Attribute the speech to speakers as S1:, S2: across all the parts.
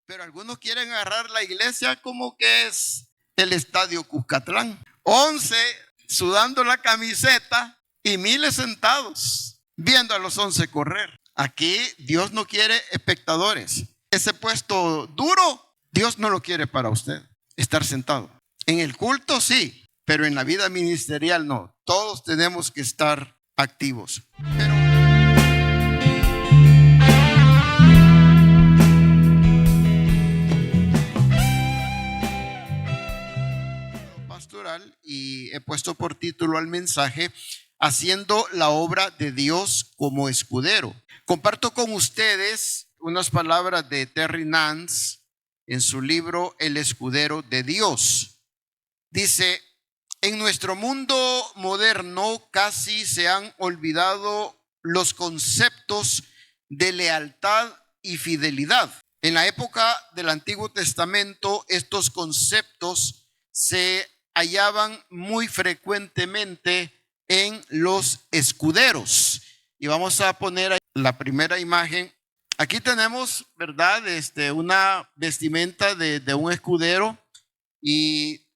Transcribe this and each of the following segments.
S1: Pero algunos quieren agarrar la iglesia como que es el estadio Cuscatlán. 11 sudando la camiseta y miles sentados viendo a los 11 correr. Aquí Dios no quiere espectadores. Ese puesto duro, Dios no lo quiere para usted, estar sentado. En el culto sí, pero en la vida ministerial no. Todos tenemos que estar activos. Pastoral, y he puesto por título al mensaje: haciendo la obra de Dios como escudero. Comparto con ustedes unas palabras de Terry Nance en su libro El escudero de Dios. Dice: en nuestro mundo moderno casi se han olvidado los conceptos de lealtad y fidelidad. En la época del Antiguo Testamento, estos conceptos se hallaban muy frecuentemente en los escuderos. Y vamos a poner ahí la primera imagen. Aquí tenemos, ¿verdad? Una vestimenta de un escudero, y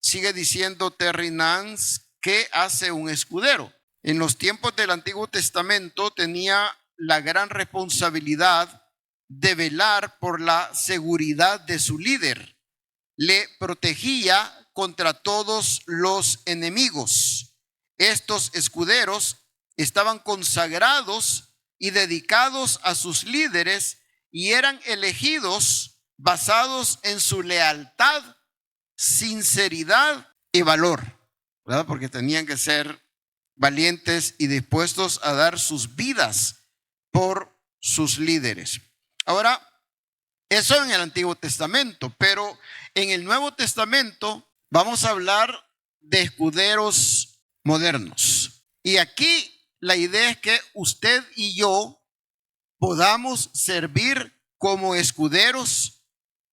S1: sigue diciendo Terry Nance: ¿qué hace un escudero? En los tiempos del Antiguo Testamento tenía la gran responsabilidad de velar por la seguridad de su líder. Le protegía contra todos los enemigos. Estos escuderos estaban consagrados y dedicados a sus líderes y eran elegidos basados en su lealtad, sinceridad y valor, ¿verdad? Porque tenían que ser valientes y dispuestos a dar sus vidas por sus líderes. Ahora, eso en el Antiguo Testamento, pero en el Nuevo Testamento vamos a hablar de escuderos modernos. Y aquí la idea es que usted y yo podamos servir como escuderos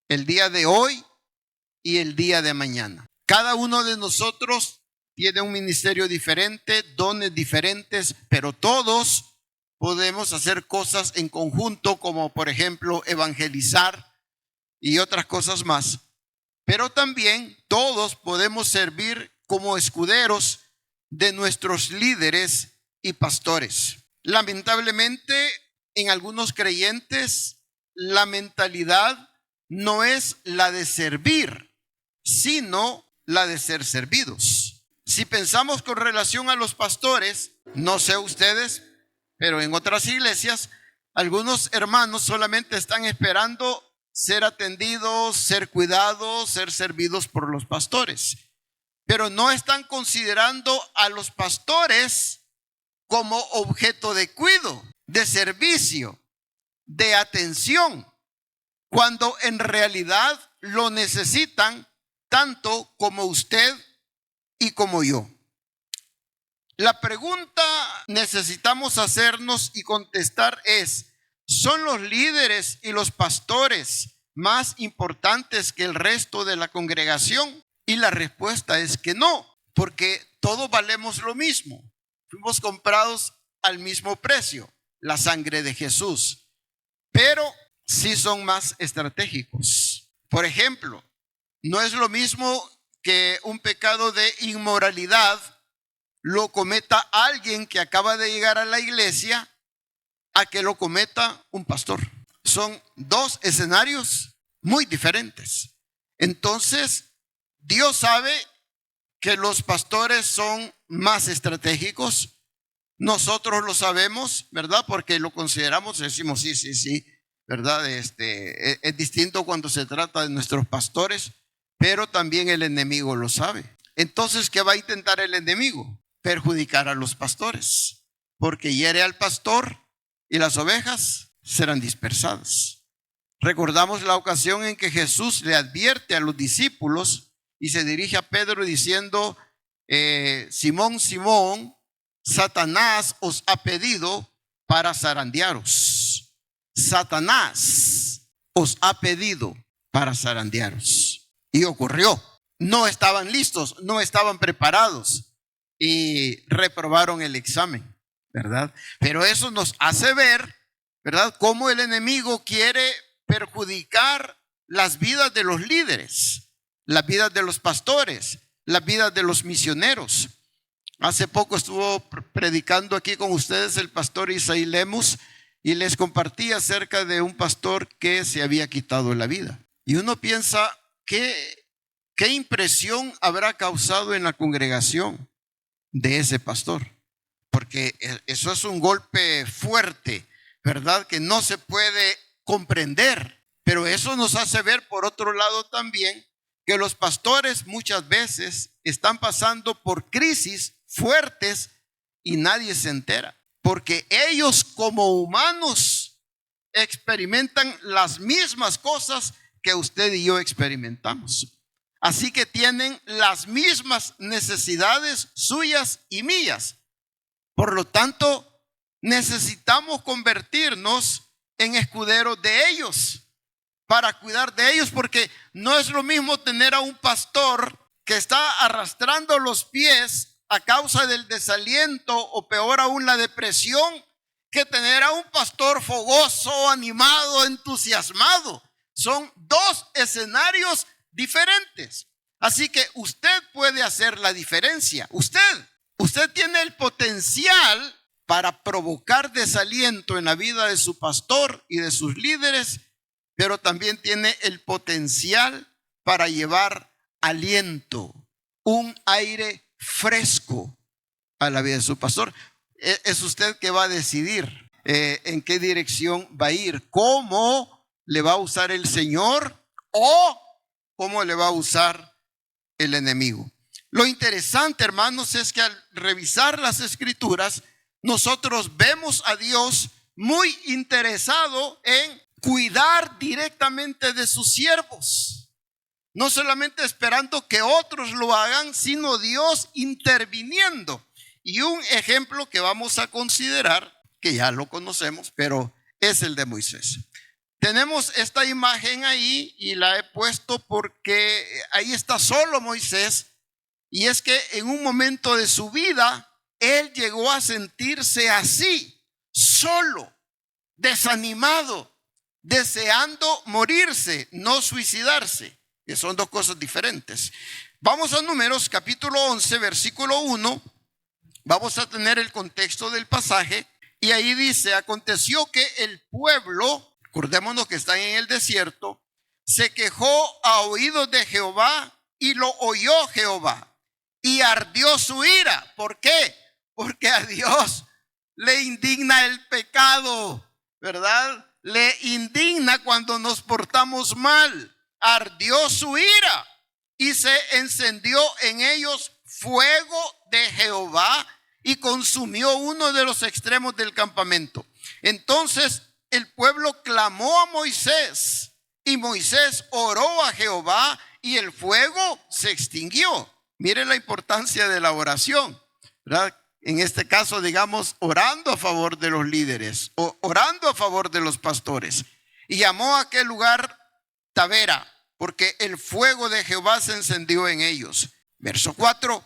S1: el día de hoy y el día de mañana. Cada uno de nosotros tiene un ministerio diferente, dones diferentes, pero todos podemos hacer cosas en conjunto, como por ejemplo evangelizar y otras cosas más. Pero también todos podemos servir como escuderos de nuestros líderes y pastores. Lamentablemente, en algunos creyentes, la mentalidad no es la de servir, sino la de ser servidos. Si pensamos con relación a los pastores, no sé ustedes, pero en otras iglesias, algunos hermanos solamente están esperando ser atendidos, ser cuidados, ser servidos por los pastores, pero no están considerando a los pastores como objeto de cuidado, de servicio, de atención, cuando en realidad lo necesitan tanto como usted y como yo. La pregunta necesitamos hacernos y contestar es: ¿son los líderes y los pastores más importantes que el resto de la congregación? Y la respuesta es que no, porque todos valemos lo mismo. Fuimos comprados al mismo precio, la sangre de Jesús, pero sí son más estratégicos. Por ejemplo, no es lo mismo que un pecado de inmoralidad lo cometa alguien que acaba de llegar a la iglesia a que lo cometa un pastor. Son dos escenarios muy diferentes. Entonces, Dios sabe que los pastores son más estratégicos. Nosotros lo sabemos, ¿verdad? Porque lo consideramos, decimos sí, ¿verdad? Es distinto cuando se trata de nuestros pastores, pero también el enemigo lo sabe. Entonces, ¿qué va a intentar el enemigo? Perjudicar a los pastores, porque hiere al pastor y las ovejas serán dispersadas. Recordamos la ocasión en que Jesús le advierte a los discípulos y se dirige a Pedro diciendo: Simón, Simón, Satanás os ha pedido para zarandearos. Satanás os ha pedido para zarandearos. Y ocurrió. No estaban listos, no estaban preparados y reprobaron el examen, ¿verdad? Pero eso nos hace ver, ¿verdad?, cómo el enemigo quiere perjudicar las vidas de los líderes, las vidas de los pastores, las vidas de los misioneros. Hace poco estuvo predicando aquí con ustedes el pastor Isaí Lemus y les compartí acerca de un pastor que se había quitado la vida. Y uno piensa, ¿qué impresión habrá causado en la congregación de ese pastor? Porque eso es un golpe fuerte, ¿verdad? Que no se puede comprender. Pero eso nos hace ver, por otro lado también, que los pastores muchas veces están pasando por crisis fuertes y nadie se entera. Porque ellos como humanos experimentan las mismas cosas que usted y yo experimentamos. Así que tienen las mismas necesidades suyas y mías. Por lo tanto, necesitamos convertirnos en escuderos de ellos para cuidar de ellos, porque no es lo mismo tener a un pastor que está arrastrando los pies a causa del desaliento o peor aún la depresión, que tener a un pastor fogoso, animado, entusiasmado. Son dos escenarios diferentes. Así que usted puede hacer la diferencia. Usted tiene el potencial para provocar desaliento en la vida de su pastor y de sus líderes, pero también tiene el potencial para llevar aliento, un aire fresco a la vida de su pastor. Es usted que va a decidir en qué dirección va a ir, cómo le va a usar el Señor o cómo le va a usar el enemigo. Lo interesante, hermanos, es que al revisar las escrituras, nosotros vemos a Dios muy interesado en cuidar directamente de sus siervos. No solamente esperando que otros lo hagan, sino Dios interviniendo. Y un ejemplo que vamos a considerar, que ya lo conocemos, pero es el de Moisés. Tenemos esta imagen ahí y la he puesto porque ahí está solo Moisés. Y es que en un momento de su vida, él llegó a sentirse así, solo, desanimado, deseando morirse, no suicidarse, que son dos cosas diferentes. Vamos a Números capítulo 11, versículo 1. Vamos a tener el contexto del pasaje. Y ahí dice: aconteció que el pueblo, acordémonos que están en el desierto, se quejó a oídos de Jehová y lo oyó Jehová. Y ardió su ira. ¿Por qué? Porque a Dios le indigna el pecado, ¿verdad? Le indigna cuando nos portamos mal. Ardió su ira y se encendió en ellos fuego de Jehová y consumió uno de los extremos del campamento. Entonces el pueblo clamó a Moisés y Moisés oró a Jehová y el fuego se extinguió. Mire la importancia de la oración, ¿verdad? En este caso, digamos, orando a favor de los líderes o orando a favor de los pastores. Y llamó a aquel lugar Tabera, porque el fuego de Jehová se encendió en ellos. Verso 4.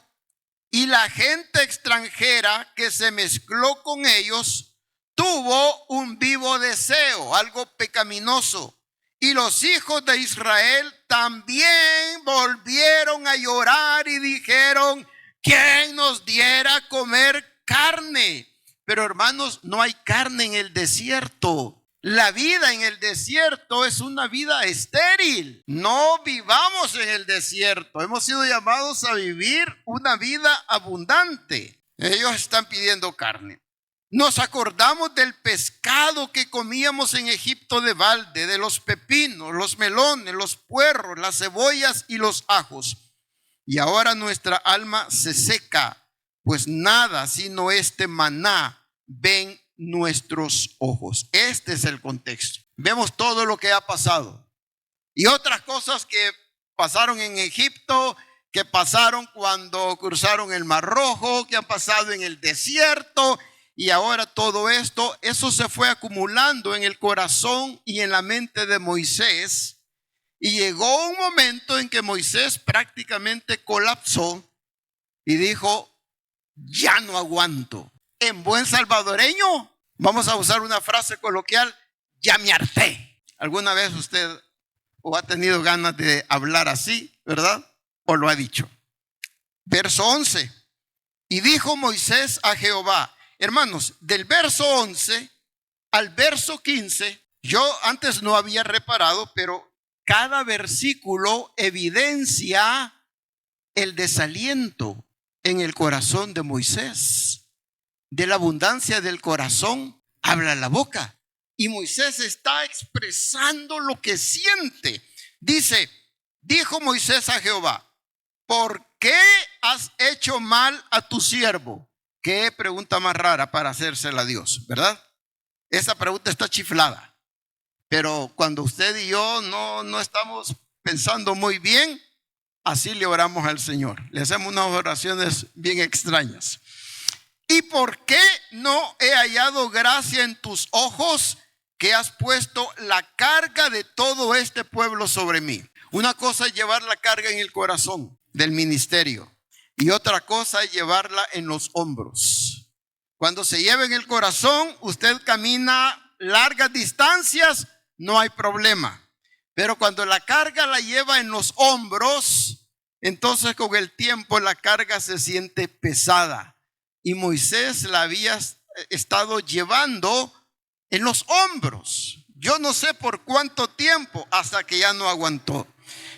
S1: Y la gente extranjera que se mezcló con ellos tuvo un vivo deseo, algo pecaminoso. Y los hijos de Israel también volvieron a llorar y dijeron: ¿quién nos diera a comer carne? Pero hermanos, no hay carne en el desierto. La vida en el desierto es una vida estéril. No vivamos en el desierto. Hemos sido llamados a vivir una vida abundante. Ellos están pidiendo carne. Nos acordamos del pescado que comíamos en Egipto de balde, de los pepinos, los melones, los puerros, las cebollas y los ajos. Y ahora nuestra alma se seca, pues nada sino este maná ven nuestros ojos. Este es el contexto. Vemos todo lo que ha pasado. Y otras cosas que pasaron en Egipto, que pasaron cuando cruzaron el Mar Rojo, que han pasado en el desierto. Y ahora todo esto, eso se fue acumulando en el corazón y en la mente de Moisés. Y llegó un momento en que Moisés prácticamente colapsó y dijo: ya no aguanto. En buen salvadoreño, vamos a usar una frase coloquial: ya me harté. ¿Alguna vez usted o ha tenido ganas de hablar así, verdad? ¿O lo ha dicho? Verso 11. Y dijo Moisés a Jehová. Hermanos, del verso 11 al verso 15, yo antes no había reparado, pero cada versículo evidencia el desaliento en el corazón de Moisés. De la abundancia del corazón habla la boca. Y Moisés está expresando lo que siente. Dice, dijo Moisés a Jehová, ¿por qué has hecho mal a tu siervo? Qué pregunta más rara para hacérsela a Dios, ¿verdad? Esa pregunta está chiflada. Pero cuando usted y yo no estamos pensando muy bien, así le oramos al Señor. Le hacemos unas oraciones bien extrañas. ¿Y por qué no he hallado gracia en tus ojos, que has puesto la carga de todo este pueblo sobre mí? Una cosa es llevar la carga en el corazón del ministerio y otra cosa es llevarla en los hombros. Cuando se lleva en el corazón, usted camina largas distancias, no hay problema. Pero cuando la carga la lleva en los hombros, entonces con el tiempo la carga se siente pesada. Y Moisés la había estado llevando en los hombros. Yo no sé por cuánto tiempo, hasta que ya no aguantó.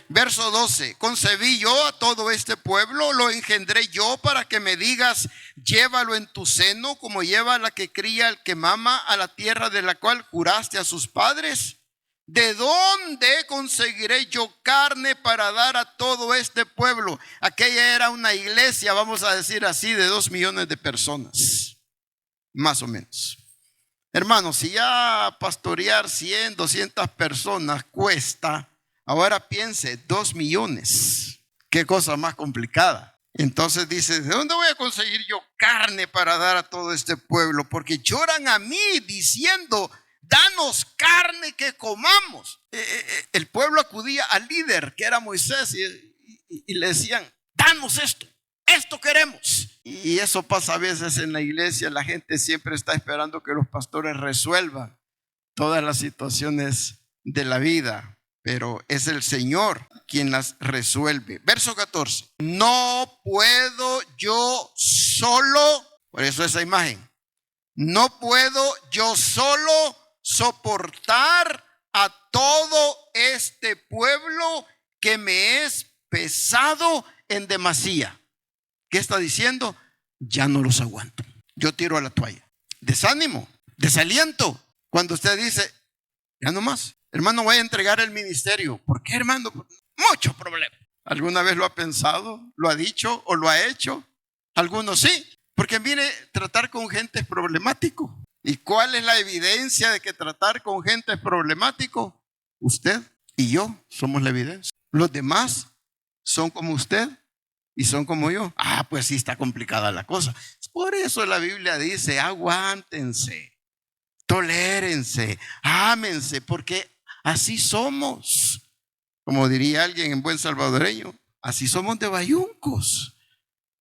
S1: Verso 12, concebí yo a todo este pueblo, lo engendré yo para que me digas, llévalo en tu seno, como lleva la que cría el que mama, a la tierra de la cual juraste a sus padres. ¿De dónde conseguiré yo carne para dar a todo este pueblo? Aquella era una iglesia, vamos a decir así, de 2 millones de personas, más o menos. Hermanos, si ya pastorear 100, 200 personas cuesta, ahora piense, 2 millones. Qué cosa más complicada. Entonces dice, ¿de dónde voy a conseguir yo carne para dar a todo este pueblo? Porque lloran a mí diciendo, danos carne que comamos. El pueblo acudía al líder, que era Moisés, y le decían, danos esto queremos. Y eso pasa a veces en la iglesia. La gente siempre está esperando que los pastores resuelvan todas las situaciones de la vida, pero es el Señor quien las resuelve. Verso 14, no puedo yo solo, por eso esa imagen, no puedo yo solo soportar a todo este pueblo que me es pesado en demasía. ¿Qué está diciendo? Ya no los aguanto. Yo tiro a la toalla. Desánimo, desaliento. Cuando usted dice, ya no más. Hermano, voy a entregar el ministerio. ¿Por qué, hermano? Mucho problema. ¿Alguna vez lo ha pensado? ¿Lo ha dicho o lo ha hecho? Algunos sí. Porque mire, tratar con gente es problemático. ¿Y cuál es la evidencia de que tratar con gente es problemático? Usted y yo somos la evidencia. Los demás son como usted y son como yo. Pues sí está complicada la cosa. Por eso la Biblia dice, aguántense, tolérense, ámense, porque así somos. Como diría alguien en buen salvadoreño, así somos de bayuncos.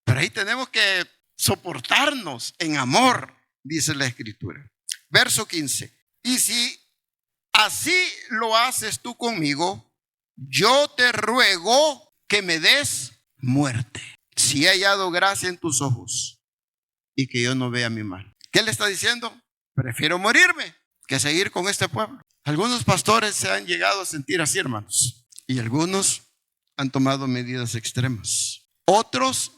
S1: Pero ahí tenemos que soportarnos en amor, dice la Escritura. Verso 15. Y si así lo haces tú conmigo, yo te ruego que me des muerte, si he hallado gracia en tus ojos y que yo no vea mi mal. ¿Qué le está diciendo? Prefiero morirme que seguir con este pueblo. Algunos pastores se han llegado a sentir así, hermanos, y algunos han tomado medidas extremas. Otros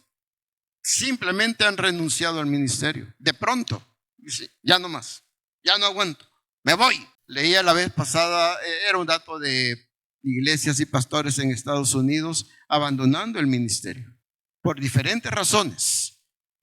S1: simplemente han renunciado al ministerio. De pronto, dice, ya no más, ya no aguanto, me voy. Leía la vez pasada, era un dato de iglesias y pastores en Estados Unidos abandonando el ministerio por diferentes razones,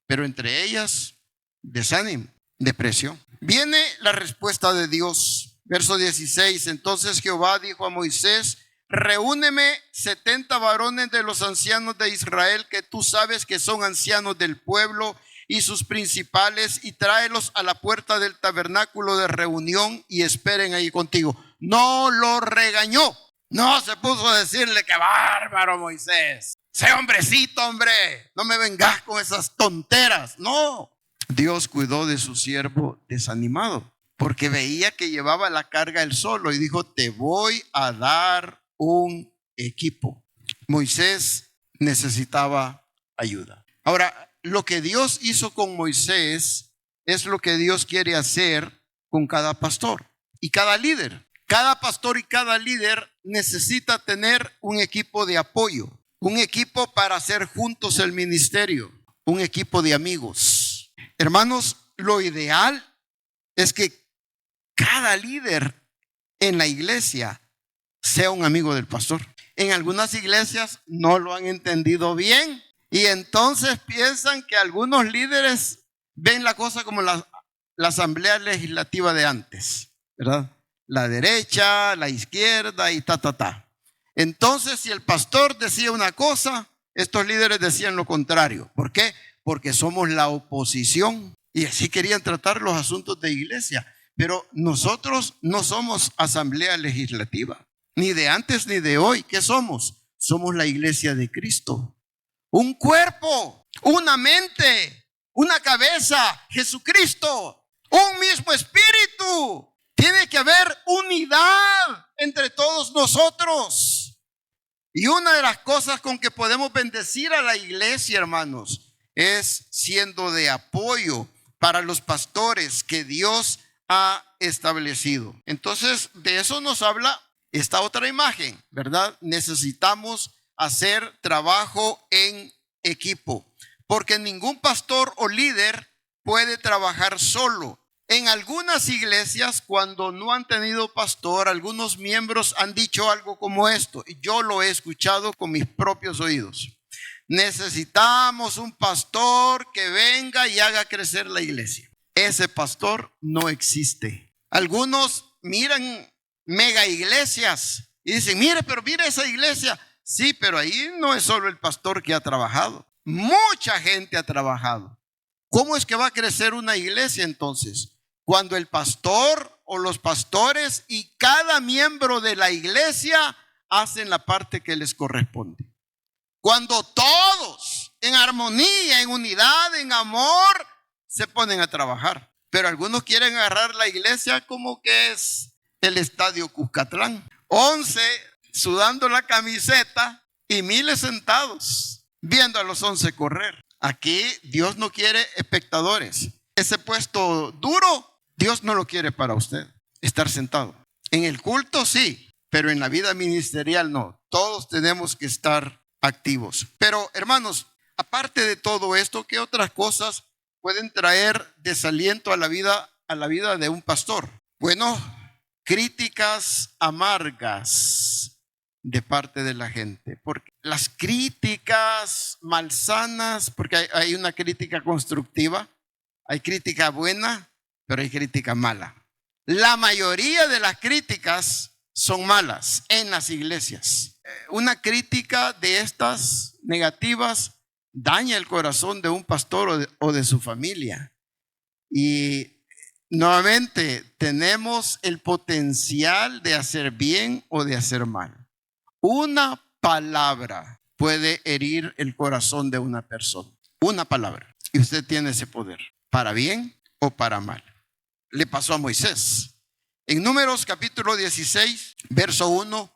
S1: pero entre ellas desánimo, depresión. Viene la respuesta de Dios. Verso 16, entonces Jehová dijo a Moisés, reúneme 70 varones de los ancianos de Israel, que tú sabes que son ancianos del pueblo, y sus principales, y tráelos a la puerta del tabernáculo de reunión y esperen ahí contigo. No lo regañó. No se puso a decirle, qué bárbaro, Moisés. Sé hombrecito, hombre. No me vengas con esas tonteras. No. Dios cuidó de su siervo desanimado. porque veía que llevaba la carga él solo y dijo, te voy a dar un equipo. Moisés necesitaba ayuda. Ahora, lo que Dios hizo con Moisés es lo que Dios quiere hacer con cada pastor y cada líder. Cada pastor y cada líder necesita tener un equipo de apoyo, un equipo para hacer juntos el ministerio, un equipo de amigos. Hermanos, lo ideal es que cada líder en la iglesia sea un amigo del pastor. En algunas iglesias no lo han entendido bien y entonces piensan que algunos líderes ven la cosa como la asamblea legislativa de antes, ¿verdad? La derecha, la izquierda y ta. Entonces, si el pastor decía una cosa, estos líderes decían lo contrario. ¿Por qué? Porque somos la oposición y así querían tratar los asuntos de iglesia. Pero nosotros no somos asamblea legislativa, ni de antes ni de hoy. ¿Qué somos? Somos la iglesia de Cristo. Un cuerpo, una mente, una cabeza, Jesucristo, un mismo espíritu. Tiene que haber unidad entre todos nosotros. Y una de las cosas con que podemos bendecir a la iglesia, hermanos, es siendo de apoyo para los pastores que Dios ha establecido. Entonces, de eso nos habla esta otra imagen, ¿verdad? Necesitamos hacer trabajo en equipo, porque ningún pastor o líder puede trabajar solo. En algunas iglesias, cuando no han tenido pastor, algunos miembros han dicho algo como esto, y yo lo he escuchado con mis propios oídos. Necesitamos un pastor que venga y haga crecer la iglesia. Ese pastor no existe. Algunos miran mega iglesias y dicen, mire esa iglesia. Sí, pero ahí no es solo el pastor que ha trabajado. Mucha gente ha trabajado. ¿Cómo es que va a crecer una iglesia entonces? Cuando el pastor o los pastores y cada miembro de la iglesia hacen la parte que les corresponde. Cuando todos en armonía, en unidad, en amor, se ponen a trabajar. Pero algunos quieren agarrar la iglesia como que es el estadio Cuscatlán. 11 sudando la camiseta y miles sentados viendo a los 11 correr. Aquí Dios no quiere espectadores. Ese puesto duro, Dios no lo quiere para usted, estar sentado. En el culto sí, pero en la vida ministerial no. Todos tenemos que estar activos. Pero hermanos, aparte de todo esto, ¿qué otras cosas pueden traer desaliento a la vida de un pastor? Bueno, críticas amargas de parte de la gente, porque las críticas malsanas, porque hay una crítica constructiva, hay crítica buena, pero hay crítica mala. La mayoría de las críticas son malas en las iglesias. Una crítica de estas negativas daña el corazón de un pastor o de su familia. Y nuevamente tenemos el potencial de hacer bien o de hacer mal. Una palabra puede herir el corazón de una persona. Una palabra. Y usted tiene ese poder, para bien o para mal. Le pasó a Moisés. En Números capítulo 16, verso 1,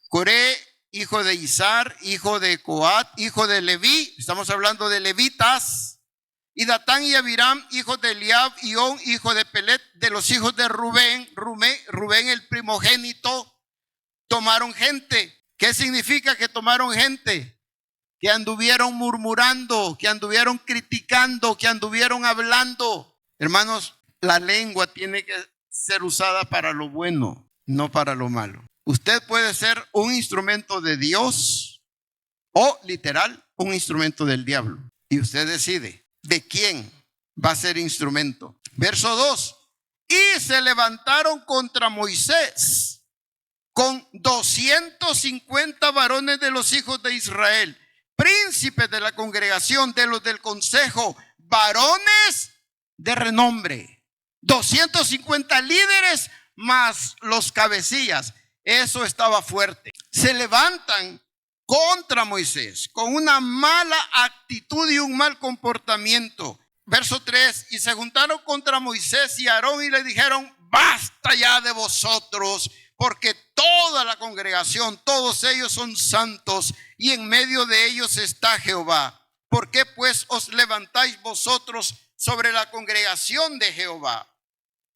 S1: Coré, hijo de Izar, hijo de Coat, hijo de Leví, estamos hablando de levitas, y Datán y Abiram, hijos de Eliab, y On, hijo de Pelet, de los hijos de Rubén, el primogénito, tomaron gente. ¿Qué significa que tomaron gente? Que anduvieron murmurando, que anduvieron criticando, que anduvieron hablando. Hermanos, la lengua tiene que ser usada para lo bueno, no para lo malo. Usted puede ser un instrumento de Dios o literal un instrumento del diablo. Y usted decide de quién va a ser instrumento. Verso 2. Y se levantaron contra Moisés con 250 varones de los hijos de Israel, príncipes de la congregación, de los del consejo, varones de renombre. 250 líderes más los cabecillas. Eso estaba fuerte. Se levantan contra Moisés con una mala actitud y un mal comportamiento. verso 3, y se juntaron contra Moisés y Aarón y le dijeron: basta ya de vosotros, porque toda la congregación, todos ellos son santos, y en medio de ellos está Jehová. ¿Por qué pues os levantáis vosotros sobre la congregación de Jehová?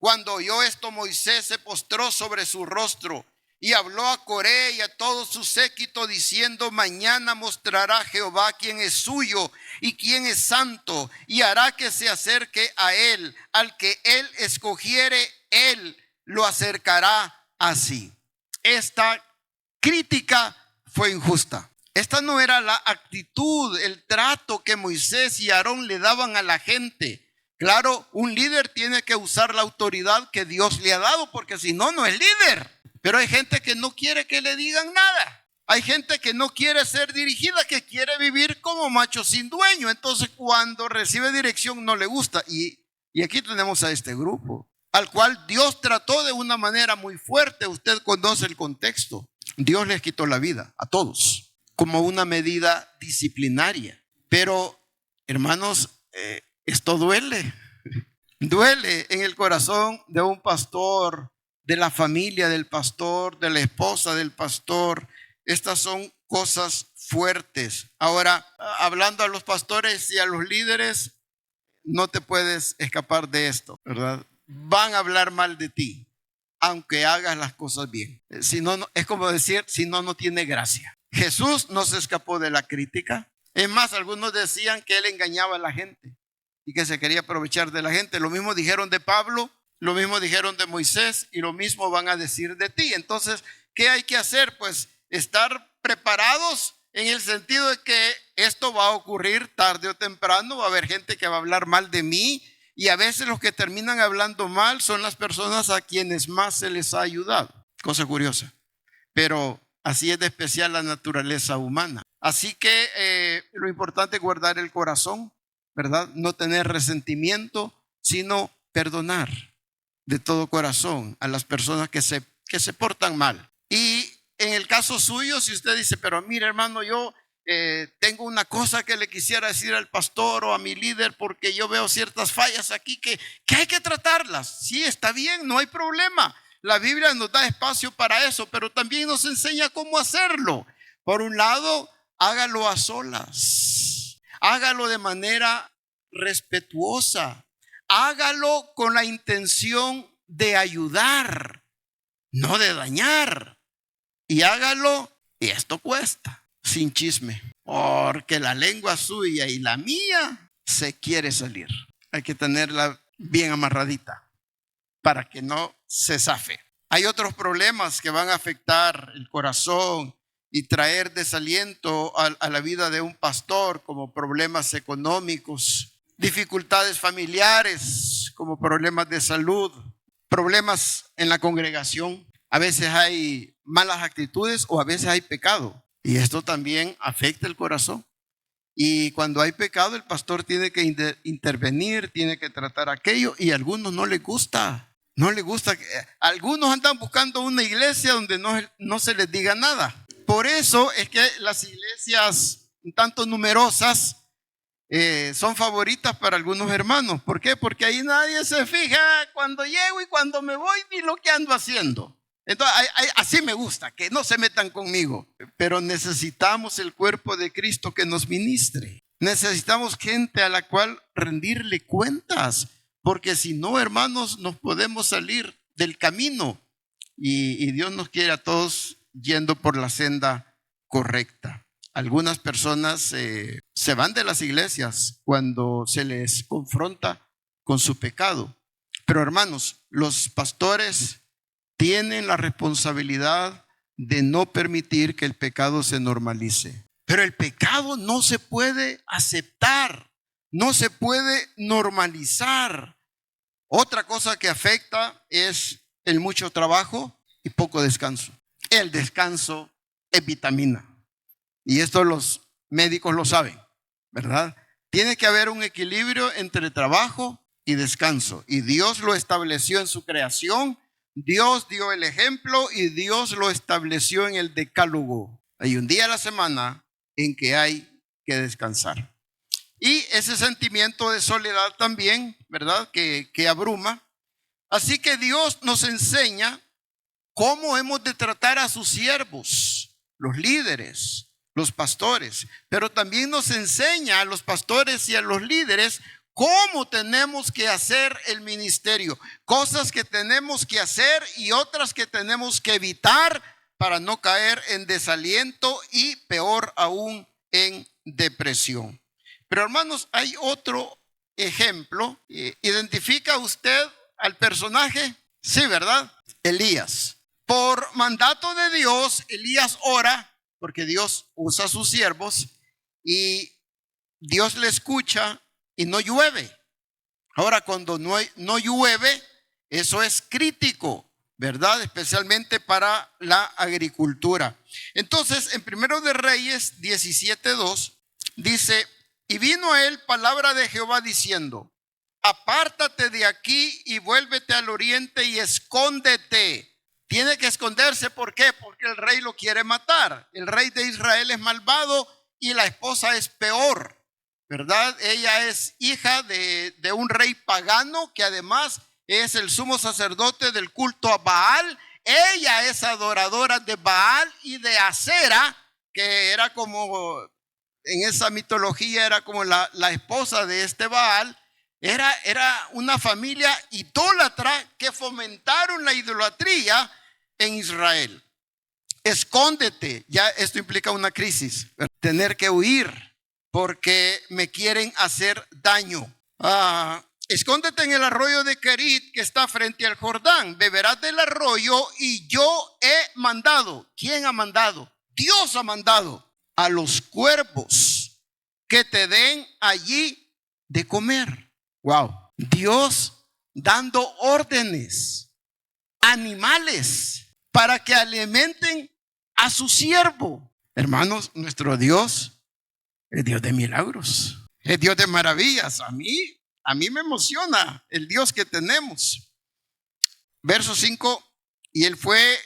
S1: Cuando oyó esto, Moisés se postró sobre su rostro y habló a Coré y a todo su séquito diciendo: mañana mostrará Jehová quién es suyo y quién es santo, y hará que se acerque a él. Al que él escogiere, él lo acercará así. Esta crítica fue injusta. Esta no era la actitud, el trato que Moisés y Aarón le daban a la gente. Claro, un líder tiene que usar la autoridad que Dios le ha dado, porque si no, no es líder. Pero hay gente que no quiere que le digan nada. Hay gente que no quiere ser dirigida, que quiere vivir como macho sin dueño. Entonces, cuando recibe dirección no le gusta. Y aquí tenemos a este grupo, al cual Dios trató de una manera muy fuerte. Usted conoce el contexto. Dios les quitó la vida a todos como una medida disciplinaria. Pero, hermanos, esto duele. Duele en el corazón de un pastor, de la familia del pastor, de la esposa del pastor. Estas son cosas fuertes. Ahora, hablando a los pastores y a los líderes, no te puedes escapar de esto, ¿verdad? Van a hablar mal de ti, aunque hagas las cosas bien. Si no, es como decir, si no, no tiene gracia. Jesús no se escapó de la crítica. Es más, algunos decían que él engañaba a la gente y que se quería aprovechar de la gente. Lo mismo dijeron de Pablo, lo mismo dijeron de Moisés, y lo mismo van a decir de ti. Entonces, ¿qué hay que hacer? Pues estar preparados en el sentido de que esto va a ocurrir tarde o temprano. Va a haber gente que va a hablar mal de mí, y a veces los que terminan hablando mal son las personas a quienes más se les ha ayudado. Cosa curiosa, pero así es de especial la naturaleza humana. Así que lo importante es guardar el corazón, ¿verdad? No tener resentimiento, sino perdonar de todo corazón a las personas que se portan mal. Y en el caso suyo, si usted dice: pero mire, hermano, yo tengo una cosa que le quisiera decir al pastor o a mi líder, porque yo veo ciertas fallas aquí que hay que tratarlas. Sí, está bien, no hay problema. La Biblia nos da espacio para eso, pero también nos enseña cómo hacerlo. Por un lado, hágalo a solas. Hágalo de manera respetuosa. Hágalo con la intención de ayudar, no de dañar. Y hágalo, y esto cuesta, sin chisme, porque la lengua suya y la mía se quiere salir. Hay que tenerla bien amarradita para que no se zafe. Hay otros problemas que van a afectar el corazón y traer desaliento a la vida de un pastor, como problemas económicos, dificultades familiares, como problemas de salud, problemas en la congregación. A veces hay malas actitudes o a veces hay pecado, y esto también afecta el corazón. Y cuando hay pecado, el pastor tiene que intervenir, tiene que tratar aquello, y a algunos no les gusta. No les gusta. Algunos andan buscando una iglesia donde no se les diga nada. Por eso es que las iglesias un tanto numerosas son favoritas para algunos hermanos. ¿Por qué? Porque ahí nadie se fija cuando llego y cuando me voy, ni lo que ando haciendo. Entonces, así me gusta, que no se metan conmigo. Pero necesitamos el cuerpo de Cristo que nos ministre. Necesitamos gente a la cual rendirle cuentas, porque si no, hermanos, nos podemos salir del camino, y Dios nos quiere a todos yendo por la senda correcta. Algunas personas se van de las iglesias cuando se les confronta con su pecado. Pero, hermanos, los pastores tienen la responsabilidad de no permitir que el pecado se normalice. Pero el pecado no se puede aceptar, no se puede normalizar. Otra cosa que afecta es el mucho trabajo y poco descanso. El descanso es vitamina, y esto los médicos lo saben, ¿verdad? Tiene que haber un equilibrio entre trabajo y descanso, y Dios lo estableció en su creación. Dios dio el ejemplo y Dios lo estableció en el decálogo. Hay un día a la semana en que hay que descansar. y ese sentimiento de soledad también, ¿verdad? Que abruma. Así que Dios nos enseña cómo hemos de tratar a sus siervos, los líderes, los pastores, pero también nos enseña a los pastores y a los líderes cómo tenemos que hacer el ministerio, cosas que tenemos que hacer y otras que tenemos que evitar para no caer en desaliento y peor aún en depresión. Pero hermanos, hay otro ejemplo. ¿Identifica usted al personaje? Sí, ¿verdad? Elías. Por mandato de Dios, Elías ora, porque Dios usa a sus siervos y Dios le escucha y no llueve. Ahora, cuando no llueve, eso es crítico, ¿verdad? Especialmente para la agricultura. Entonces, en Primero de Reyes 17:2 dice: y vino a él palabra de Jehová diciendo: apártate de aquí y vuélvete al oriente y escóndete. Tiene que esconderse, ¿por qué? Porque el rey lo quiere matar. El rey de Israel es malvado y la esposa es peor, ¿verdad? Ella es hija de un rey pagano que además es el sumo sacerdote del culto a Baal. Ella es adoradora de Baal y de Acera, que era como, en esa mitología era como la esposa de este Baal. Era una familia idólatra que fomentaron la idolatría en Israel. Escóndete, ya esto implica una crisis, tener que huir porque me quieren hacer daño. Escóndete en el arroyo de Kerit que está frente al Jordán, beberás del arroyo y yo he mandado. ¿Quién ha mandado? Dios ha mandado a los cuervos que te den allí de comer. Wow, Dios dando órdenes, animales para que alimenten a su siervo. Hermanos, nuestro Dios es Dios de milagros, es Dios de maravillas. A mí me emociona el Dios que tenemos. Verso 5: y él fue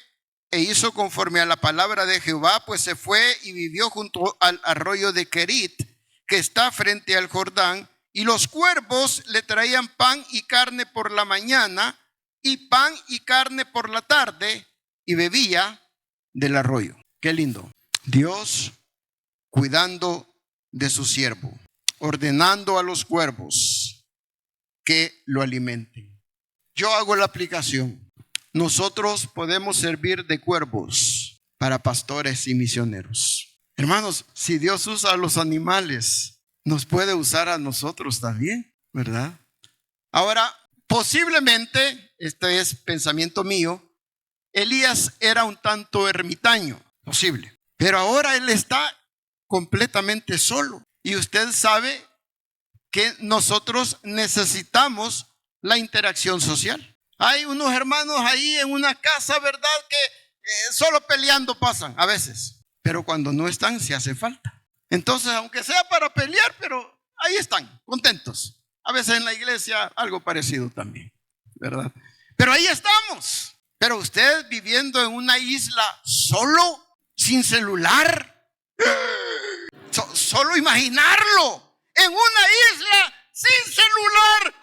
S1: e hizo conforme a la palabra de Jehová, pues se fue y vivió junto al arroyo de Kerit que está frente al Jordán. Y los cuervos le traían pan y carne por la mañana y pan y carne por la tarde, y bebía del arroyo. Qué lindo. Dios cuidando de su siervo, ordenando a los cuervos que lo alimenten. Yo hago la aplicación. Nosotros podemos servir de cuervos para pastores y misioneros. Hermanos, si Dios usa a los animales, nos puede usar a nosotros también, ¿verdad? Ahora, posiblemente, este es pensamiento mío, Elías era un tanto ermitaño, posible. Pero ahora él está completamente solo. Y usted sabe que nosotros necesitamos la interacción social. Hay unos hermanos ahí en una casa, ¿verdad? Que solo peleando pasan a veces. Pero cuando no están, se hace falta. Entonces, aunque sea para pelear, pero ahí están, contentos. A veces en la iglesia algo parecido también, ¿verdad? Pero ahí estamos. Pero usted viviendo en una isla solo, sin celular, solo imaginarlo, en una isla sin celular,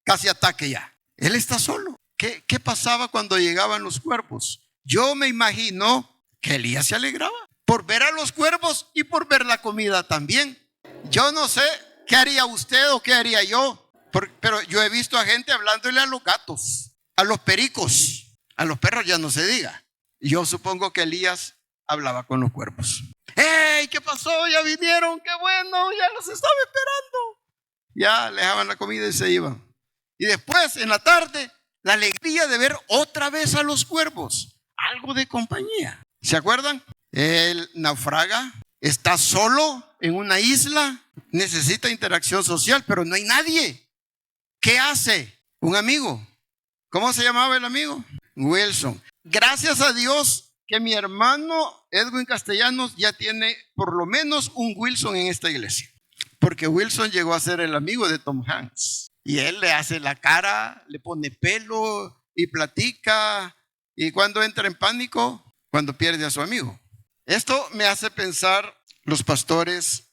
S1: casi ataque ya. Él está solo. ¿Qué pasaba cuando llegaban los cuervos? Yo me imagino que Elías se alegraba por ver a los cuervos y por ver la comida también. Yo no sé qué haría usted o qué haría yo, pero yo he visto a gente hablándole a los gatos, a los pericos, a los perros ya no se diga. Yo supongo que Elías hablaba con los cuervos. ¡Hey! ¿Qué pasó? Ya vinieron, qué bueno, ya los estaba esperando. Ya le dejaban la comida y se iban. Y después, en la tarde, la alegría de ver otra vez a los cuervos, algo de compañía. ¿Se acuerdan? Él naufraga, está solo en una isla, necesita interacción social, pero no hay nadie. ¿Qué hace? Un amigo. ¿Cómo se llamaba el amigo? Wilson. Gracias a Dios que mi hermano Edwin Castellanos ya tiene por lo menos un Wilson en esta iglesia. Porque Wilson llegó a ser el amigo de Tom Hanks. Y él le hace la cara, le pone pelo y platica. Y cuando entra en pánico, cuando pierde a su amigo. Esto me hace pensar los pastores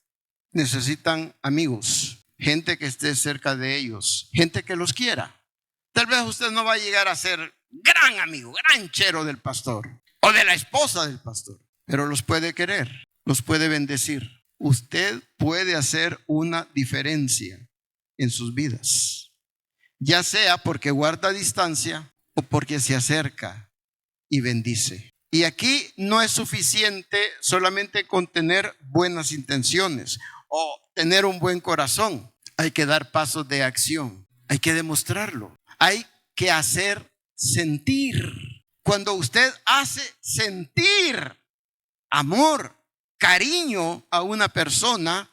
S1: necesitan amigos, gente que esté cerca de ellos, gente que los quiera. Tal vez usted no va a llegar a ser gran amigo, gran chero del pastor o de la esposa del pastor, pero los puede querer, los puede bendecir. Usted puede hacer una diferencia en sus vidas, ya sea porque guarda distancia o porque se acerca y bendice. Y aquí no es suficiente solamente con tener buenas intenciones o tener un buen corazón. Hay que dar pasos de acción, hay que demostrarlo, hay que hacer sentir. Cuando usted hace sentir amor, cariño a una persona,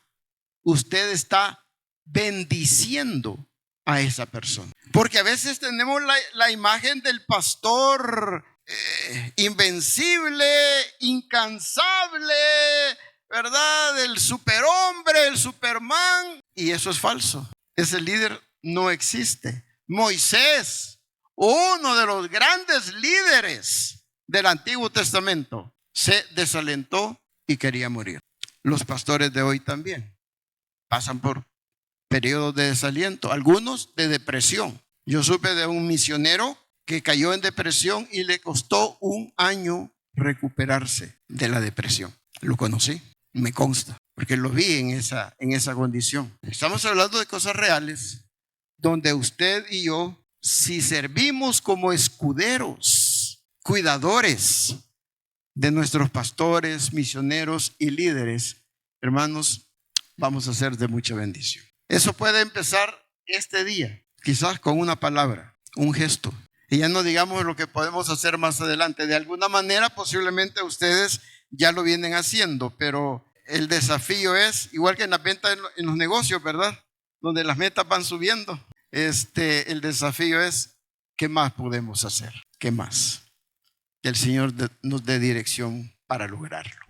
S1: usted está bendiciendo a esa persona. Porque a veces tenemos la imagen del pastor invencible, incansable, ¿verdad? El superhombre, el Superman. Y eso es falso. Ese líder no existe. Moisés, uno de los grandes líderes del Antiguo Testamento, se desalentó y quería morir. Los pastores de hoy también pasan por periodos de desaliento, algunos de depresión. Yo supe de un misionero que cayó en depresión y le costó 1 año recuperarse de la depresión. Lo conocí, me consta, porque lo vi en esa condición. Estamos hablando de cosas reales, donde usted y yo, si servimos como escuderos, cuidadores de nuestros pastores, misioneros y líderes, hermanos, vamos a ser de mucha bendición. Eso puede empezar este día, quizás con una palabra, un gesto. Y ya no digamos lo que podemos hacer más adelante. De alguna manera posiblemente ustedes ya lo vienen haciendo, pero el desafío es, igual que en la venta en los negocios, ¿verdad? Donde las metas van subiendo. El desafío es, ¿qué más podemos hacer? ¿Qué más? Que el Señor nos dé dirección para lograrlo.